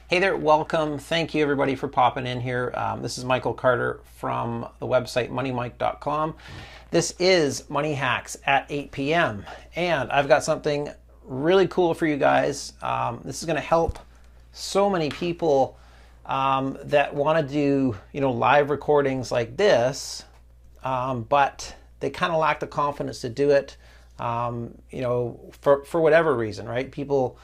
Hey there, welcome. Thank you everybody for popping in here. This is Michael Carter from the website moneymike.com. This is Money Hacks at 8 p.m. and I've got something really cool for you guys. This is going to help so many people that want to do live recordings like this, but they kind of lack the confidence to do it. For whatever reason, right? People,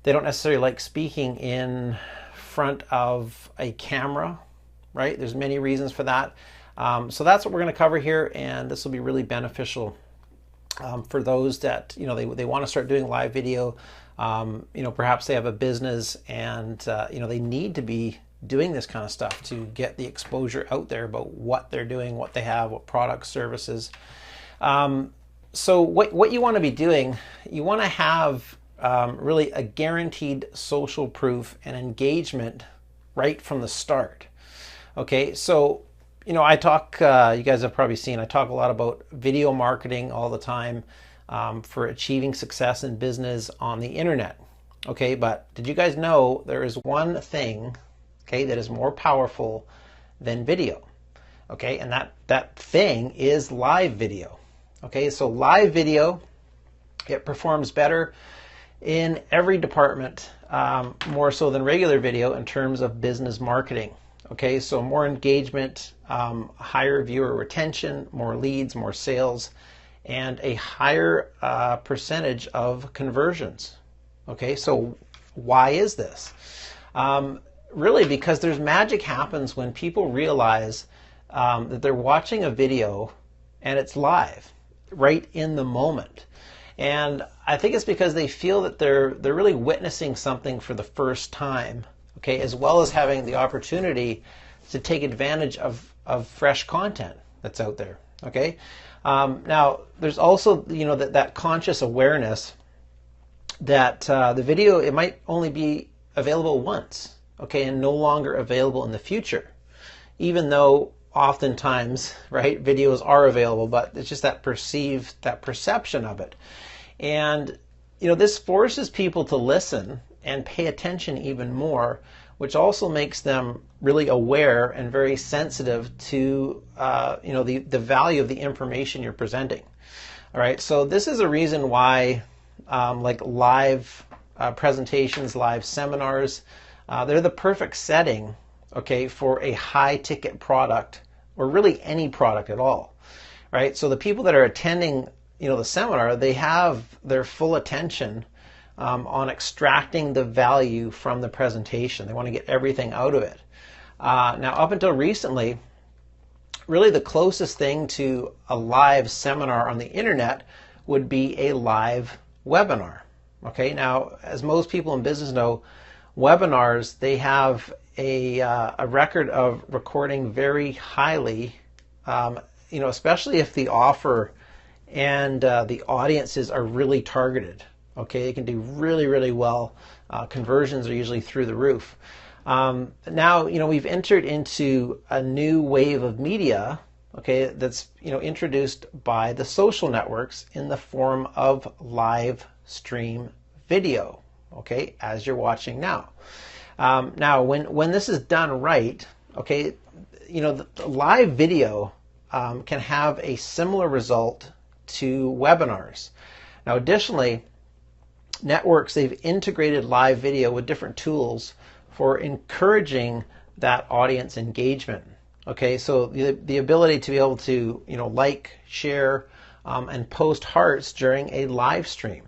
they don't necessarily like speaking in front of a camera, right? There's many reasons for that. So that's what we're going to cover here, and this will be really beneficial for those that they want to start doing live video. Perhaps they have a business and they need to be doing this kind of stuff to get the exposure out there about what they're doing, what they have, what products, services. So what you want to be doing, you want to have really a guaranteed social proof and engagement right from the start. Okay, so I talk, you guys have probably seen, I talk a lot about video marketing all the time for achieving success in business on the internet. Okay, but did you guys know there is one thing, okay, that is more powerful than video? Okay, and that thing is live video. Okay, so live video, it performs better in every department, more so than regular video in terms of business marketing. Okay, so more engagement, higher viewer retention, more leads, more sales, and a higher percentage of conversions. Okay, so why is this? Really because there's magic happens when people realize that they're watching a video and it's live, right in the moment. And I think it's because they feel that they're really witnessing something for the first time, okay, as well as having the opportunity to take advantage of fresh content that's out there, okay? Now, there's also, that conscious awareness that the video, it might only be available once, okay, and no longer available in the future, even though oftentimes, right, videos are available, but it's just that perception of it. And, this forces people to listen and pay attention even more, which also makes them really aware and very sensitive to, the value of the information you're presenting. All right, so this is a reason why, like live presentations, live seminars, they're the perfect setting, okay, for a high ticket product, or really any product at all, right? So the people that are attending, the seminar, they have their full attention on extracting the value from the presentation. They want to get everything out of it. Now, up until recently, really the closest thing to a live seminar on the internet would be a live webinar. Okay, now, as most people in business know, webinars, they have a record of recording very highly, especially if the offer and the audiences are really targeted. Okay, they can do really, really well. Conversions are usually through the roof. Now, we've entered into a new wave of media, okay, that's, introduced by the social networks in the form of live stream video, okay, as you're watching now. Now, when this is done right, okay, the live video can have a similar result to webinars. Now, additionally, networks, they've integrated live video with different tools for encouraging that audience engagement. Okay, so the ability to be able to, like, share, and post hearts during a live stream.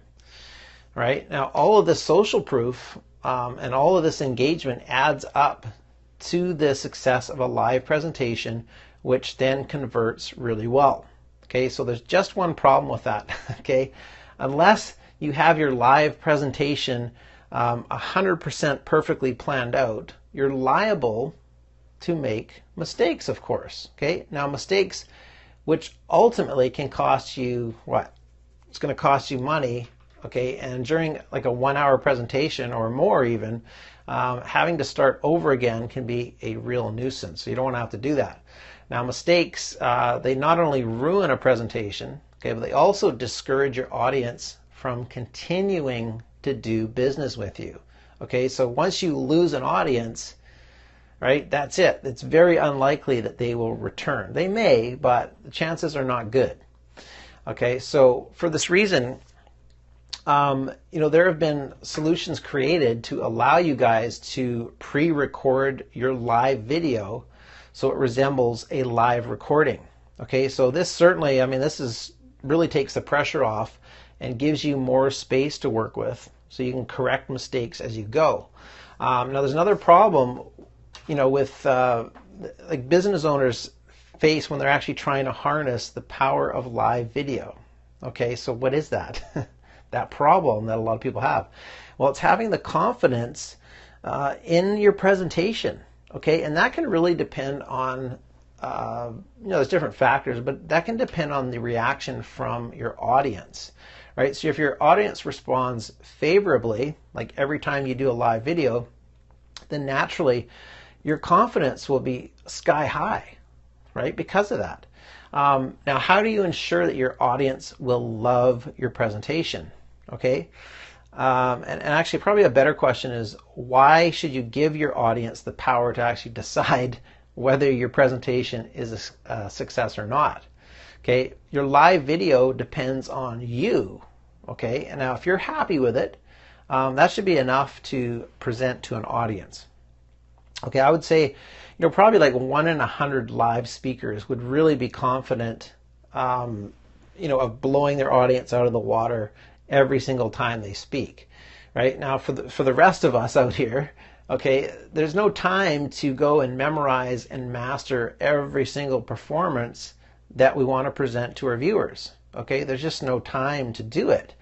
Right? Now, all of this social proof and all of this engagement adds up to the success of a live presentation, which then converts really well. Okay, so there's just one problem with that. Okay, unless you have your live presentation 100% perfectly planned out, you're liable to make mistakes, of course. Okay, now mistakes which ultimately can cost you what? It's going to cost you money. Okay, and during like a 1 hour presentation or more even, having to start over again can be a real nuisance. So you don't want to have to do that. Now, mistakes, they not only ruin a presentation, okay, but they also discourage your audience from continuing to do business with you. Okay, so once you lose an audience, right, that's it. It's very unlikely that they will return. They may, but the chances are not good. Okay, so for this reason, there have been solutions created to allow you guys to pre-record your live video so it resembles a live recording. Okay, so this certainly, this really takes the pressure off and gives you more space to work with so you can correct mistakes as you go. Now there's another problem, with like business owners face when they're actually trying to harness the power of live video. Okay, so what is that? That problem that a lot of people have? Well, it's having the confidence in your presentation. Okay, and that can really depend on, there's different factors, but that can depend on the reaction from your audience, right? So if your audience responds favorably, like every time you do a live video, then naturally your confidence will be sky high, right? Because of that. Now, how do you ensure that your audience will love your presentation? Okay. And actually, probably a better question is, why should you give your audience the power to actually decide whether your presentation is a success or not? Okay, your live video depends on you. Okay, and now if you're happy with it, that should be enough to present to an audience. Okay, I would say, probably like 1 in 100 live speakers would really be confident, of blowing their audience out of the water every single time they speak. Right now, for the rest of us out here, okay, there's no time to go and memorize and master every single performance that we want to present to our viewers. Okay, there's just no time to do it.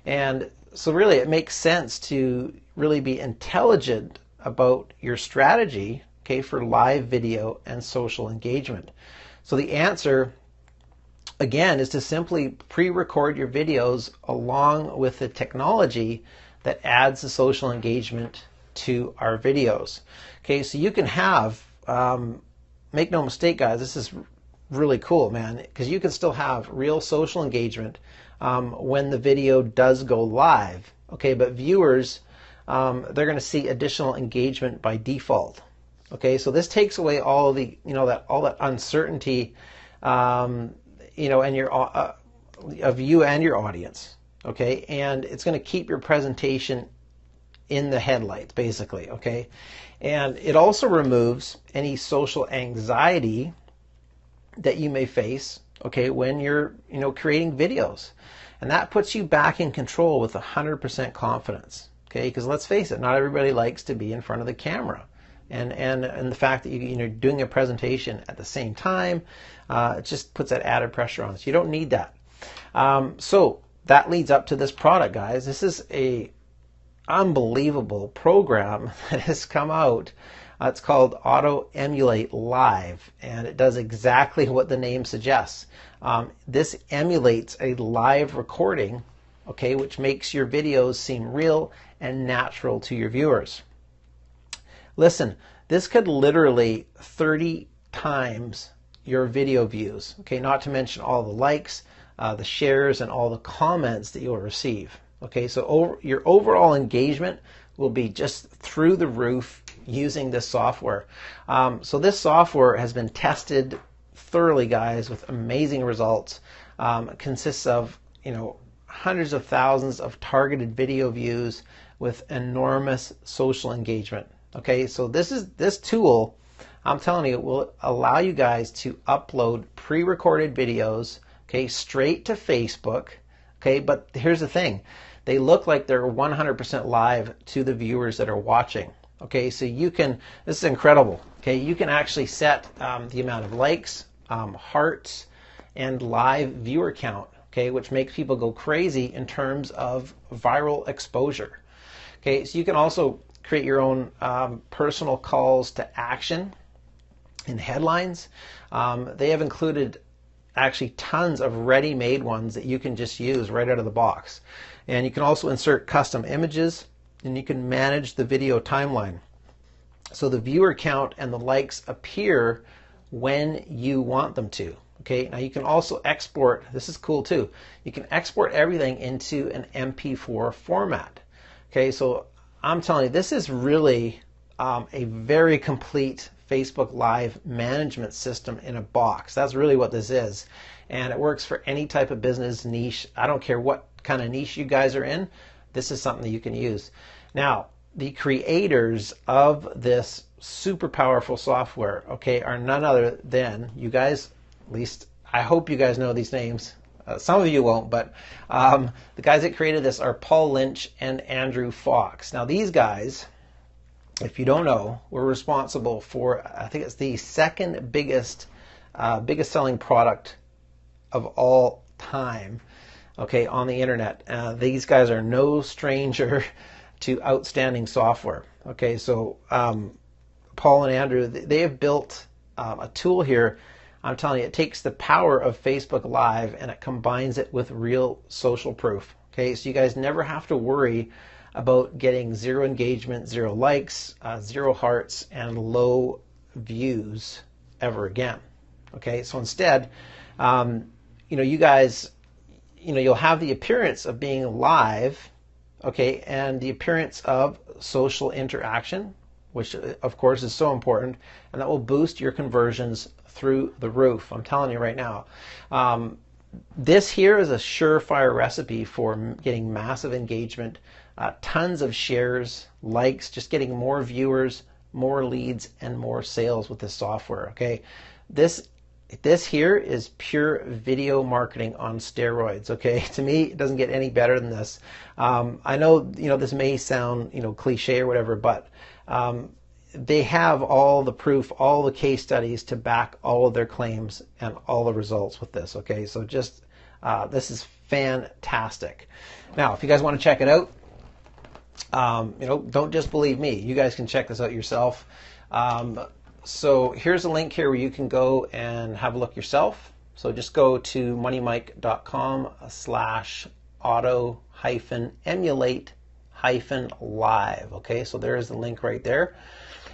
And so really it makes sense to really be intelligent about your strategy, okay, for live video and social engagement. So the answer, again, is to simply pre-record your videos along with the technology that adds the social engagement to our videos. Okay, so you can have, make no mistake, guys, this is really cool, man, because you can still have real social engagement when the video does go live. Okay, but viewers, they're going to see additional engagement by default. Okay, so this takes away all the, all that uncertainty, and your of you and your audience. Okay, and it's going to keep your presentation in the headlights, basically. Okay, and it also removes any social anxiety that you may face, okay, when you're, creating videos. And that puts you back in control with 100% confidence, okay? Because let's face it, not everybody likes to be in front of the camera. And the fact that you're doing a presentation at the same time, it just puts that added pressure on us. You don't need that. So that leads up to this product, guys. This is a unbelievable program that has come out. It's called Emanuate Live, and it does exactly what the name suggests. This emulates a live recording, okay, which makes your videos seem real and natural to your viewers. Listen, this could literally 30 times your video views, okay, not to mention all the likes, the shares, and all the comments that you'll receive. Okay, so your overall engagement will be just through the roof using this software. So this software has been tested thoroughly, guys, with amazing results. It consists of, hundreds of thousands of targeted video views with enormous social engagement. Okay, so this tool, I'm telling you, it will allow you guys to upload pre-recorded videos, okay, straight to Facebook. Okay, but here's the thing. They look like they're 100% live to the viewers that are watching. Okay, so you can, this is incredible. Okay, you can actually set the amount of likes, hearts, and live viewer count, okay, which makes people go crazy in terms of viral exposure. Okay, so you can also create your own personal calls to action and headlines. They have included actually tons of ready-made ones that you can just use right out of the box. And you can also insert custom images, and you can manage the video timeline. So the viewer count and the likes appear when you want them to. Okay, now you can also export, this is cool too, you can export everything into an MP4 format. Okay, so I'm telling you, this is really a very complete Facebook Live management system in a box. That's really what this is. And it works for any type of business niche. I don't care what kind of niche you guys are in. This is something that you can use. Now, the creators of this super powerful software, okay, are none other than, you guys, at least I hope you guys know these names. Some of you won't, but the guys that created this are Paul Lynch and Andrew Fox. Now, these guys, if you don't know, were responsible for, I think it's the second biggest selling product of all time, okay, on the internet. These guys are no stranger to outstanding software. Okay, so Paul and Andrew, they have built a tool here. I'm telling you, it takes the power of Facebook Live and it combines it with real social proof. Okay, so you guys never have to worry about getting 0 engagement, 0 likes, 0 hearts, and low views ever again. Okay, so instead, you guys, you'll have the appearance of being live, okay, and the appearance of social interaction, which of course is so important, and that will boost your conversions through the roof. I'm telling you right now. This here is a surefire recipe for getting massive engagement, tons of shares, likes, just getting more viewers, more leads, and more sales with this software. Okay, this here is pure video marketing on steroids. Okay, to me, it doesn't get any better than this. I know this may sound cliche or whatever, but they have all the proof, all the case studies to back all of their claims and all the results with this. Okay, so just this is fantastic. Now, if you guys want to check it out, don't just believe me. You guys can check this out yourself. So here's a link here where you can go and have a look yourself. So just go to moneymike.com/auto-emulate-live. Okay, so there's the link right there.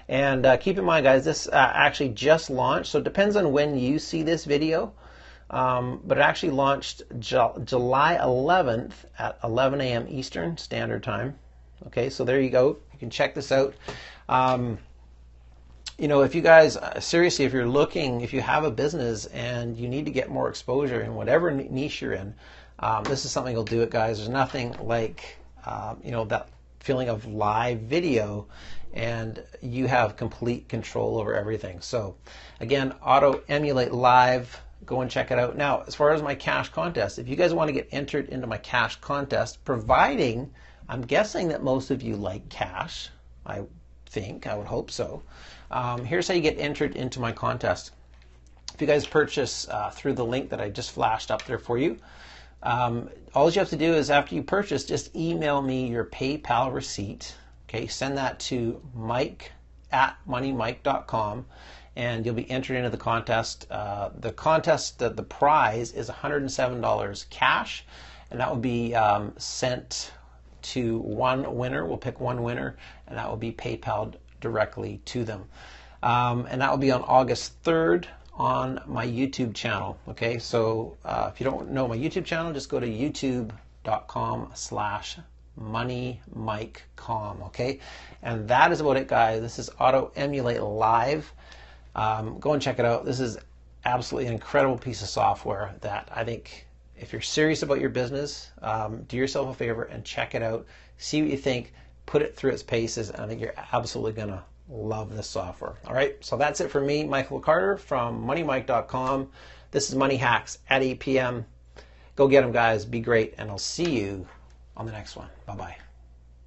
And keep in mind, guys, this actually just launched, so it depends on when you see this video, but it actually launched July 11th at 11 a.m. Eastern Standard Time. Okay, so there you go. You can check this out. If you guys, seriously, if you're looking, if you have a business and you need to get more exposure in whatever niche you're in, this is something that'll do it, guys. There's nothing like, that feeling of live video, and you have complete control over everything. So again, Auto Emulate Live, go and check it out. Now, as far as my cash contest, if you guys want to get entered into my cash contest, providing, I'm guessing that most of you like cash, I would hope so. Here's how you get entered into my contest. If you guys purchase through the link that I just flashed up there for you, all you have to do is, after you purchase, just email me your PayPal receipt. Okay, send that to mike@moneymike.com, and you'll be entered into the contest. The prize is $107 cash, and that will be sent to one winner. We'll pick one winner, and that will be PayPal directly to them. And that will be on August 3rd on my YouTube channel. Okay, so if you don't know my YouTube channel, just go to youtube.com/moneymike.com. Okay, and that is about it, guys. This is Auto Emulate Live. Go and check it out. This is absolutely an incredible piece of software that I think, if you're serious about your business, do yourself a favor and check it out. See what you think. Put it through its paces, and I think you're absolutely going to love this software. All right, so that's it for me, Michael Carter from moneymike.com. This is Money Hacks at 8 p.m. Go get them, guys. Be great, and I'll see you on the next one. Bye-bye.